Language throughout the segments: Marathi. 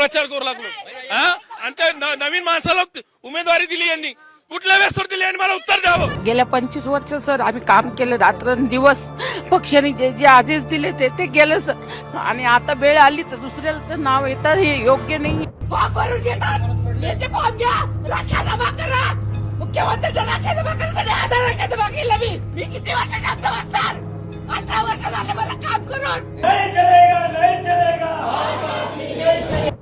प्रचार करू लागलो आणि त्या नवीन माणसाला उमेदवारी दिली यांनी, कुठल्या वेळेस दिली यांनी मला उत्तर द्यावं. गेल्या 25 वर्ष सर आम्ही काम केलं, रात्रंदिवस पक्षाने जे जे आदेश दिले ते केलं सर. आणि आता वेळ आली तर दुसऱ्याचं नाव येतं, हे योग्य नाही. मुख्यमंत्र्यांच्या राख्याचं भाकरीसाठी आधार राख्याचं भाकरीला मी किती वर्षाच्या अंत बसणार? 18 वर्ष झाले मला काम करून.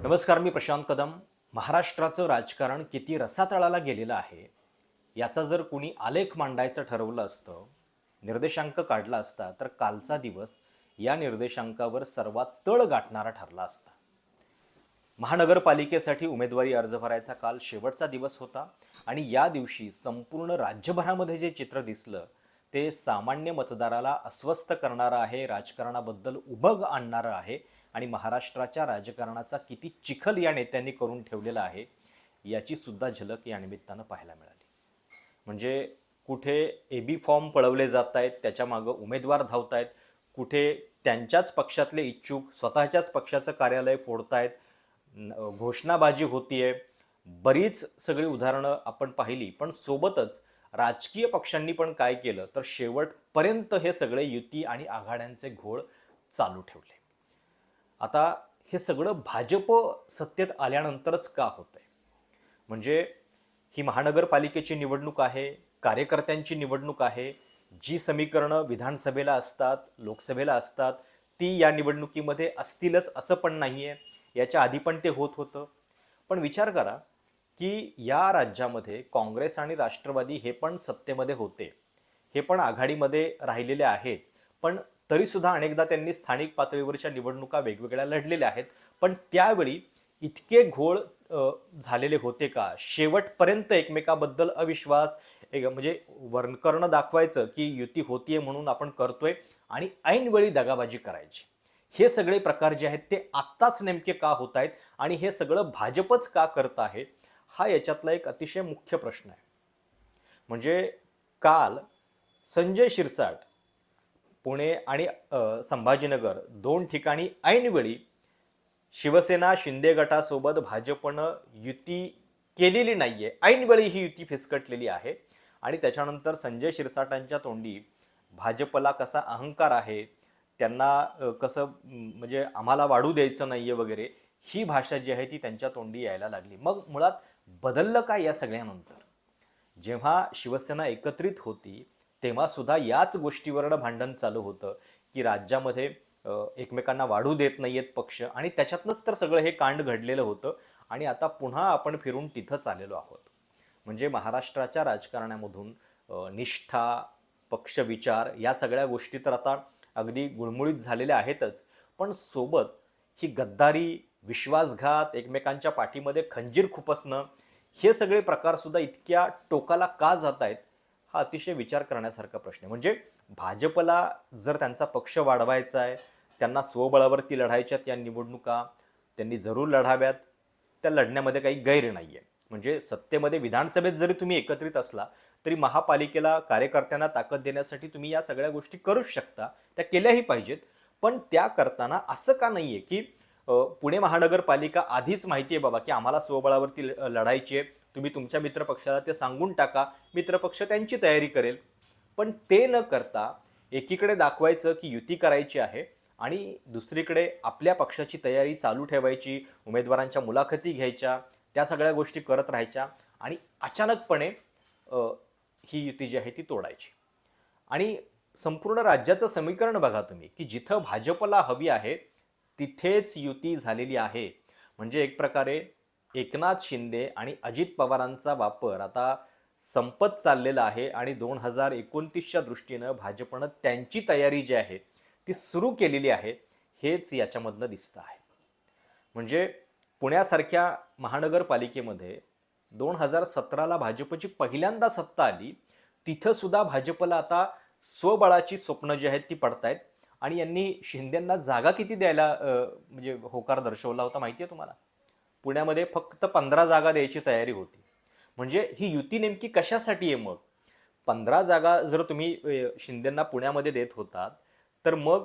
नमस्कार, मी प्रशांत कदम. महाराष्ट्राचं राजकारण किती रसातळाला गेलेलं आहे याचा जर कुणी आलेख मांडायचं ठरवलं असतं, निर्देशांक काढला असता, तर कालचा दिवस या निर्देशांकावर सर्वात तळ गाठणारा ठरला असता. महानगरपालिकेसाठी उमेदवारी अर्ज भरायचा काल शेवटचा दिवस होता आणि या दिवशी संपूर्ण राज्यभरामध्ये जे चित्र दिसलं ते सामान्य मतदाराला अस्वस्थ करणारं आहे, राजकारणाबद्दल उबग आणणारं आहे आणि महाराष्ट्राच्या राजकारणाचा किती चिखल या नेत्यांनी करून ठेवलेला आहे याची सुद्धा झलक या निमित्तानं पाहायला मिळाली. म्हणजे कुठे एबी फॉर्म पळवले जात आहेत, त्याच्या मागं उमेदवार धावत आहेत, कुठे त्यांच्याच पक्षातले इच्छुक स्वतःच्याच पक्षाचं कार्यालय फोडतायत, घोषणाबाजी होतीये. बरीच सगळी उदाहरणं आपण पाहिली, पण सोबतच राजकीय पक्षांनी पण काय केलं तर शेवटपर्यंत हे सगळे युती आणि आघाड्यांचे घोळ चालू ठेवले. आता हे सगळं भाजप सत्तेत आल्यानंतरच का होतंय? म्हणजे ही महानगरपालिकेची निवडणूक आहे, कार्यकर्त्यांची निवडणूक आहे. जी समीकरणं विधानसभेला असतात, लोकसभेला असतात, ती या निवडणुकीमध्ये असतीलच असं पण नाही आहे. याच्या आधी पण ते होत होतं. पण विचार करा की या राज्यामध्ये काँग्रेस आणि राष्ट्रवादी हे पण सत्तेमध्ये होते, हे पण आघाडीमध्ये राहिलेले आहेत, पण तरीसुद्धा अनेकदा त्यांनी स्थानिक पातळीवरच्या निवडणुका वेगवेगळ्या लढलेल्या आहेत. पण त्यावेळी इतके घोळ झालेले होते का? शेवटपर्यंत एकमेकाबद्दल अविश्वास, म्हणजे वर्णकर्ण दाखवायचं की युती होतीये म्हणून आपण करतोय आणि ऐनवेळी दगाबाजी करायची. हे सगळे प्रकार जे आहेत ते आत्ताच नेमके का होत आहेत आणि हे सगळं भाजपच का करत आहे, हा याच्यातला एक अतिशय मुख्य प्रश्न आहे. म्हणजे काल संजय शिरसाट पुणे आणि संभाजीनगर दोन ठिकाणी ऐनवेळी शिवसेना शिंदे गटासोबत भाजपनं युती केलेली नाहीये, ऐनवेळी ही युती फिसकटलेली आहे. आणि त्याच्यानंतर संजय शिरसाटांच्या तोंडी भाजपला कसा अहंकार आहे, त्यांना कसं म्हणजे आम्हाला वाढू द्यायचं नाहीये वगैरे, ही भाषा जी आहे ती त्यांच्या तोंडी यायला लागली. मग मुळात बदललं काय या सगळ्यानंतर? जेव्हा शिवसेना एकत्रित होती तेव्हा सुद्धा याच गोष्टीवरनं भांडण चालू होतं की राज्यामध्ये एकमेकांना वाढू देत नाहीयेत पक्ष, आणि त्याच्यातनंच तर सगळं हे कांड घडलेलं होतं. आणि आता पुन्हा आपण फिरून तिथंच आलेलो आहोत. म्हणजे महाराष्ट्राच्या राजकारणामधून निष्ठा, पक्षविचार या सगळ्या गोष्टी तर आता अगदी गुळमुळीत झालेल्या आहेतच, पण सोबत ही गद्दारी, विश्वासघात, एकमेकांच्या पाठीमध्ये खंजीर खुपसणं, हे सगळे प्रकारसुद्धा इतक्या टोकाला का जात आहेत, हा अतिशय विचार करण्यासारखा प्रश्न आहे. म्हणजे भाजपला जर त्यांचा पक्ष वाढवायचा आहे, त्यांना स्वबळावरती लढायच्यात या निवडणुका, त्यांनी जरूर लढाव्यात, त्या लढण्यामध्ये काही गैर नाही आहे. म्हणजे सत्तेमध्ये विधानसभेत जरी तुम्ही एकत्रित असला तरी महापालिकेला कार्यकर्त्यांना ताकद देण्यासाठी तुम्ही या सगळ्या गोष्टी करूच शकता, त्या केल्याही पाहिजेत. पण त्या करताना असं का नाही आहे की पुणे महानगरपालिका आधीच माहिती आहे बाबा की आम्हाला स्वबळावरती लढायची आहे, तुम्ही तुमच्या मित्रपक्षाला ते सांगून टाका, मित्रपक्ष त्यांची तयारी करेल. पण ते न करता एकीकडे दाखवायचं की युती करायची आहे आणि दुसरीकडे आपल्या पक्षाची तयारी चालू ठेवायची, उमेदवारांच्या मुलाखती घ्यायच्या, त्या सगळ्या गोष्टी करत राहायच्या आणि अचानकपणे ही युती जी आहे ती तोडायची. आणि संपूर्ण राज्याचं समीकरण बघा तुम्ही की जिथं भाजपला हवी आहे तिथेच युती झालेली आहे. म्हणजे एक प्रकारे एकनाथ शिंदे आणि अजित पवारांचा वापर आता संपत चाललेला आहे आणि 2029च्या दृष्टीनं भाजपनं त्यांची तयारी जी आहे ती सुरू केलेली आहे, हेच याच्यामधनं दिसतं आहे. म्हणजे पुण्यासारख्या महानगरपालिकेमध्ये 2017ला भाजपची पहिल्यांदा सत्ता आली, तिथं सुद्धा भाजपला आता स्वबळाची स्वप्न जी आहेत ती पडतायत. आणि यांनी शिंदेंना जागा किती द्यायला म्हणजे होकार दर्शवला होता माहिती आहे तुम्हाला? पुण्यामध्ये फक्त 15 जागा द्यायची तयारी होती. म्हणजे ही युती नेमकी कशासाठी आहे? मग 15 जागा जर तुम्ही शिंदेंना पुण्यामध्ये देत होतात तर मग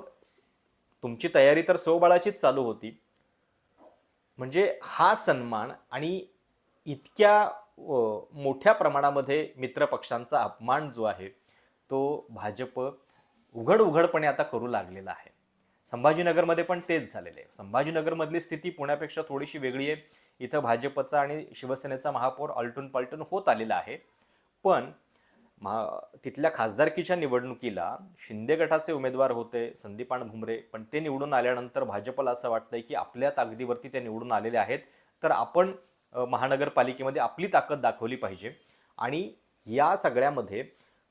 तुमची तयारी तर स्वबळाचीच चालू होती. म्हणजे हा सन्मान आणि इतक्या मोठ्या प्रमाणामध्ये मित्रपक्षांचा अपमान जो आहे तो भाजप उघडपणे आता करू लागलेला आहे. संभाजीनगरमध्ये पण तेच झालेलं आहे. संभाजीनगरमधली स्थिती पुण्यापेक्षा थोडीशी वेगळी आहे. इथं भाजपचा आणि शिवसेनेचा महापौर आलटून पालटून होत आलेला आहे. पण तिथल्या खासदारकीच्या निवडणुकीला शिंदे गटाचे उमेदवार होते संदीपान भुमरे, पण ते निवडून आल्यानंतर भाजपला असं वाटतंय की आपल्या ताकदीवरती ते निवडून आलेले आहेत, तर आपण महानगरपालिकेमध्ये आपली ताकद दाखवली पाहिजे. आणि या सगळ्यामध्ये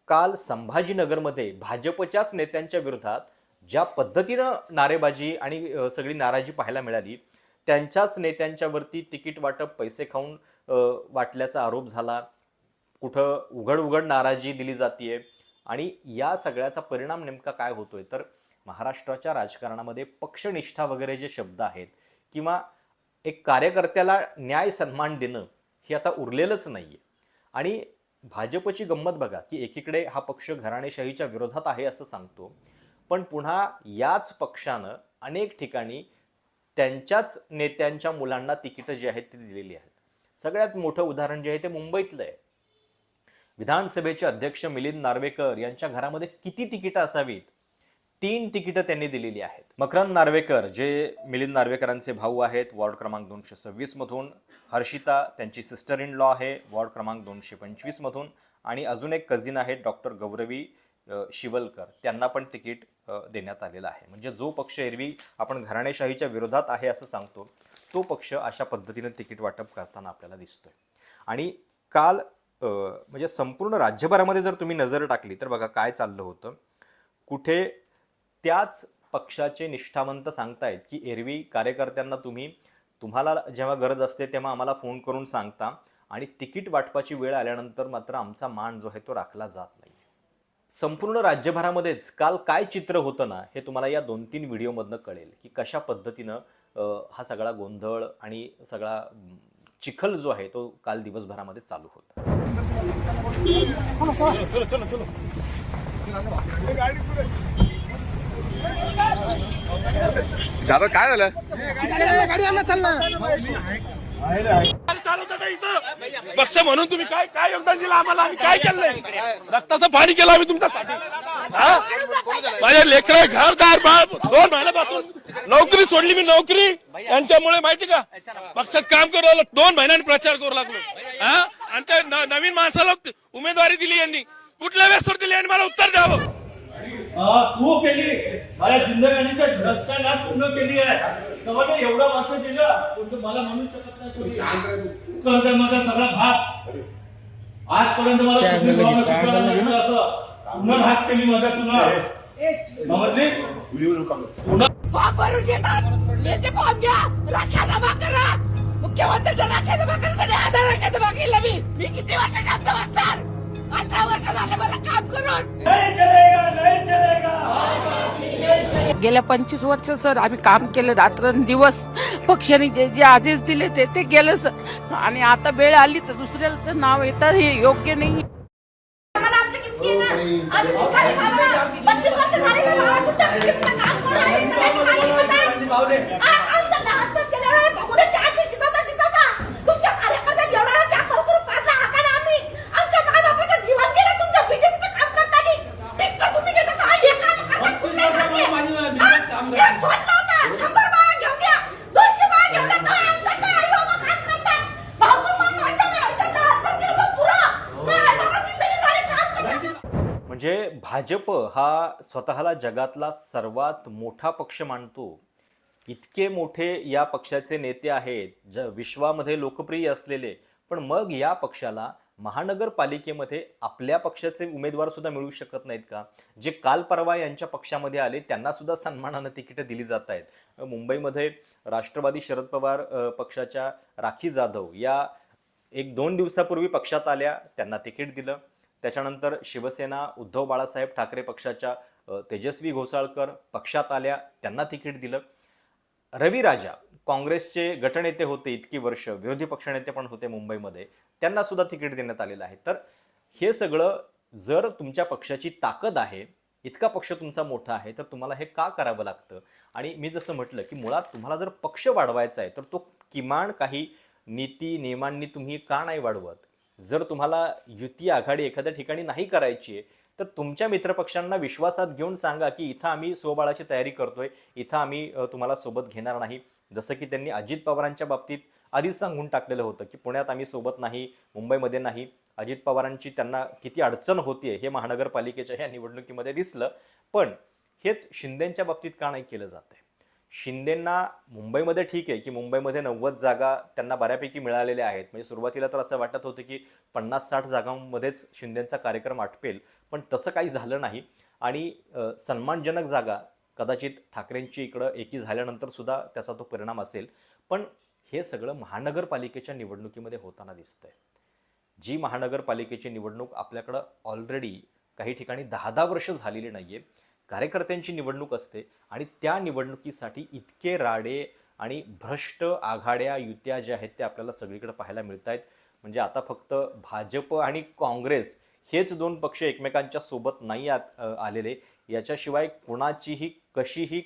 काल संभाजीनगरमध्ये भाजपच्याच नेत्यांच्या विरोधात ज्या पद्धतीनं नारेबाजी आणि सगळी नाराजी पाहायला मिळाली, त्यांच्याच नेत्यांच्यावरती तिकीट वाटप पैसे खाऊन वाटल्याचा आरोप झाला. कुठं उघड नाराजी दिली जाते. आणि या सगळ्याचा परिणाम नेमका काय होतोय, तर महाराष्ट्राच्या राजकारणामध्ये पक्षनिष्ठा वगैरे जे शब्द आहेत किंवा एक कार्यकर्त्याला न्याय सन्मान देणं हे आता उरलेलंच नाहीये. आणि भाजपची गंमत बघा की एकीकडे हा पक्ष घराणेशाहीच्या विरोधात आहे असं सांगतो, पण पुन्हा याच पक्षानं अनेक ठिकाणी त्यांच्याच नेत्यांच्या मुलांना तिकीटं जी आहेत ती दिलेली आहेत. सगळ्यात मोठं उदाहरण जे आहे ते मुंबईतलं आहे. विधानसभेचे अध्यक्ष मिलिंद नार्वेकर यांच्या घरामध्ये किती तिकीटं असावीत? 3 तिकीटं त्यांनी दिलेली आहेत. मकरंद नार्वेकर जे मिलिंद नार्वेकरांचे भाऊ आहेत, वॉर्ड क्रमांक 226 मधून. हर्षिता त्यांची सिस्टर इन लॉ आहे, वॉर्ड क्रमांक 225 मधून. आणि अजून एक कझिन आहेत डॉक्टर गौरवी शिवलकर, त्यांना पण तिकीट देण्यात आलेलं आहे. म्हणजे जो पक्ष एरवी आपण घराणेशाहीच्या विरोधात आहे असं सांगतो, तो पक्ष अशा पद्धतीने तिकीट वाटप करताना आपल्याला दिसतोय. आणि काल म्हणजे संपूर्ण राज्यभरामध्ये जर तुम्ही नजर टाकली तर बघा काय चाललं होतं. कुठे त्याच पक्षाचे निष्ठावंत सांगतायत की एरवी कार्यकर्त्यांना तुम्हाला जेव्हा गरज असते तेव्हा आम्हाला फोन करून सांगता आणि तिकीट वाटपाची वेळ आल्यानंतर मात्र आमचा मान जो आहे तो राखला जात नाही. संपूर्ण राज्यभरामध्येच काल काय चित्र होतं ना, हे तुम्हाला या 2-3 व्हिडिओमधनं कळेल की कशा पद्धतीनं हा सगळा गोंधळ आणि सगळा चिखल जो आहे तो काल दिवसभरामध्ये चालू होता. दादा काय झालं? पक्ष म्हणून तुम्ही काय योगदान दिलं आम्हाला? आम्ही काय केलंय? रक्ताचं पाणी केलं आम्ही तुमच्यासाठी. माझ्या लेकरं घरदार बाळ 2 महिन्यापासून नोकरी सोडली मी. नोकरी यांच्यामुळे माहिती का, पक्षात काम करू लागलो, 2 महिन्यांनी प्रचार करू लागलो. आणि त्या नवीन माणसाला उमेदवारी दिली यांनी. कुठल्या वेळेस दिली यांनी मला उत्तर द्यावं. तू केली माझ्या जिंदगानीचा रस्ता पूर्ण केली आहे. तर एवढा वर्ष दिलं मला म्हणू शकत नाही माझा सगळा भाग आजपर्यंत मला असं पुन्हा भाग केली माझा तुला वापरून घेतात. नेते फॉर्म घ्या, राख्या जमा करा. मुख्यमंत्र्यांच्या राख्या जमा करा, आधार राख्या जमा केला मी किती वर्ष शांत बसणार? 18 वर्ष झाले मला काम करून. गेल्या 25 वर्ष सर आम्ही काम केलं रात्रंदिवस. पक्षाने जे आदेश दिले ते गेलं सर. आणि आता वेळ आली तर दुसऱ्याचं नाव येतं, हे योग्य नाही. म्हणजे भाजप हा स्वतःला जगातला सर्वात मोठा पक्ष मानतो. इतके मोठे या पक्षाचे नेते आहेत, विश्वामध्ये लोकप्रिय असलेले, पण मग या पक्षाला महानगरपालिकेमध्ये आपल्या पक्षाचे उमेदवार सुद्धा मिळू शकत नाहीत का? जे काल परवा यांच्या पक्षामध्ये आले त्यांना सुद्धा सन्मानानं तिकीटं दिली जात आहेत. मुंबईमध्ये राष्ट्रवादी शरद पवार पक्षाच्या राखी जाधव या 1-2 दिवसापूर्वी पक्षात आल्या, त्यांना तिकीट दिलं. त्याच्यानंतर शिवसेना उद्धव बाळासाहेब ठाकरे पक्षाच्या तेजस्वी घोसाळकर पक्षात आल्या, त्यांना तिकीट दिलं. रवी राजा काँग्रेसचे गटनेते होते, इतकी वर्ष विरोधी पक्षनेते पण होते मुंबईमध्ये, त्यांना सुद्धा तिकीट देण्यात आलेलं आहे. तर हे सगळं जर तुमच्या पक्षाची ताकद आहे इतका पक्ष तुमचा मोठा आहे तर तुम्हाला हे का करावं लागतं? आणि मी जसं म्हटलं की मुळात तुम्हाला जर पक्ष वाढवायचा आहे तर तो किमान काही नीती नियमांनी तुम्ही का नाही वाढवत? जर तुम्हाला युती आघाडी एखाद्या ठिकाणी नाही करायची आहे तर तुमच्या मित्रपक्षांना विश्वासात घेऊन सांगा की इथं आम्ही स्वबळाची तयारी करतोय, इथं आम्ही तुम्हाला सोबत घेणार नाही. जसं की त्यांनी अजित पवारांच्या बाबतीत आधीच सांगून टाकलेलं होतं की पुण्यात आम्ही सोबत नाही, मुंबईमध्ये नाही. अजित पवारांची त्यांना किती अडचण होतीये हे महानगरपालिकेच्या ह्या निवडणुकीमध्ये दिसलं. पण हेच शिंदेंच्या बाबतीत का नाही केलं जातंय? शिंदेंना मुंबईमध्ये ठीक आहे की मुंबईमध्ये 90 जागा त्यांना बऱ्यापैकी मिळालेल्या आहेत. म्हणजे सुरुवातीला तर असं वाटत होतं की 50-60 जागांमध्येच शिंदेंचा कार्यक्रम आटपेल, पण तसं काही झालं नाही. आणि सन्मानजनक जागा कदाचित ठाकरेंची इकडं एकी झाल्यानंतर सुद्धा त्याचा तो परिणाम असेल. पण हे सगळं महानगरपालिकेच्या निवडणुकीमध्ये होताना दिसतंय. जी महानगरपालिकेची निवडणूक आपल्याकडं ऑलरेडी काही ठिकाणी 10-10 वर्ष झालेली नाही आहे. कार्यकर्त्यांची निवडणूक असते आणि त्या निवडणुकीसाठी इतके राडे आणि भ्रष्ट आघाड्या, युत्या ज्या आहेत त्या आपल्याला सगळीकडे पाहायला मिळत आहेत. म्हणजे आता फक्त भाजप आणि काँग्रेस हेच दोन पक्ष एकमेकांच्या सोबत नाही आलेले. याच्याशिवाय कोणाचीही कशीही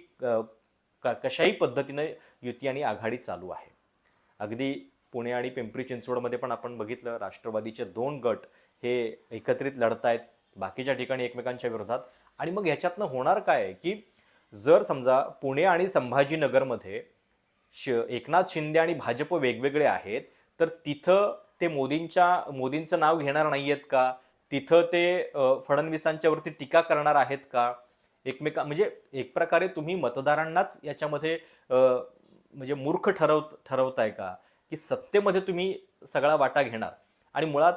कशाही पद्धतीने युती आणि आघाडी चालू आहे. अगदी पुणे आणि पिंपरी चिंचवडमध्ये पण आपण बघितलं, राष्ट्रवादीचे 2 गट हे एकत्रित लढत आहेत बाकीच्या ठिकाणी एकमेकांच्या विरोधात. आणि मग ह्याच्यातनं होणार काय आहे की जर समजा पुणे आणि संभाजीनगरमध्ये एकनाथ शिंदे आणि भाजप वेगवेगळे आहेत तर तिथं ते मोदींचं नाव घेणार नाही आहेत का? तिथं ते फडणवीसांच्या वरती टीका करणार आहेत का? म्हणजे एक प्रकारे तुम्ही मतदारांनाच याच्यामध्ये म्हणजे मूर्ख ठरवताय का की सत्तेमध्ये तुम्ही सगळा वाटा घेणार? आणि मुळात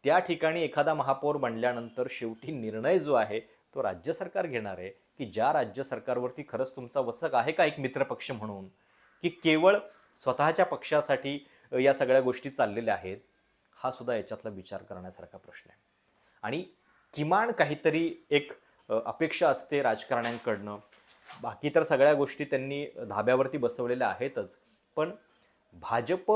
त्या ठिकाणी एखादा महापौर बनल्यानंतर शेवटी निर्णय जो आहे तो राज्य सरकार घेणार आहे की ज्या राज्य सरकारवरती खरंच तुमचा वचक आहे का एक मित्रपक्ष म्हणून, की केवळ स्वतःच्या पक्षासाठी या सगळ्या गोष्टी चाललेल्या आहेत? हा सुद्धा याच्यातला विचार करण्यासारखा प्रश्न आहे. आणि किमान काहीतरी एक अपेक्षा असते राजकारण्यांकडनं. बाकी तर सगळ्या गोष्टी त्यांनी धाब्यावरती बसवलेल्या आहेतच. पण भाजप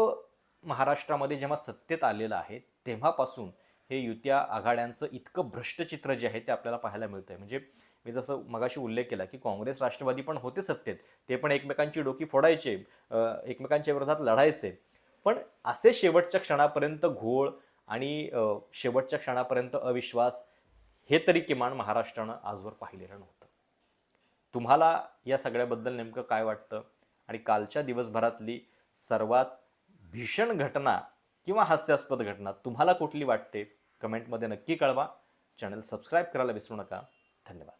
महाराष्ट्रामध्ये जेव्हा सत्तेत आलेलं आहे तेव्हापासून हे युत्या आघाड्यांचं इतकं भ्रष्ट चित्र जे आहे ते आपल्याला पाहायला मिळतंय. म्हणजे मी जसं मगाशी उल्लेख केला की काँग्रेस राष्ट्रवादी पण होते सत्तेत, ते पण एकमेकांची डोकी फोडायचे, एकमेकांच्या विरोधात लढायचे. पण असे शेवटच्या क्षणापर्यंत घोळ आणि शेवटच्या क्षणापर्यंत अविश्वास हे तरी किमान महाराष्ट्रानं आजवर पाहिलेलं नव्हतं. तुम्हाला या सगळ्याबद्दल नेमकं काय वाटतं? आणि कालच्या दिवसभरातली सर्वात भीषण घटना किंवा हास्यास्पद घटना तुम्हाला कुठली वाटते? कमेंटमध्ये नक्की कळवा. चॅनल सबस्क्राईब करायला विसरू नका. धन्यवाद.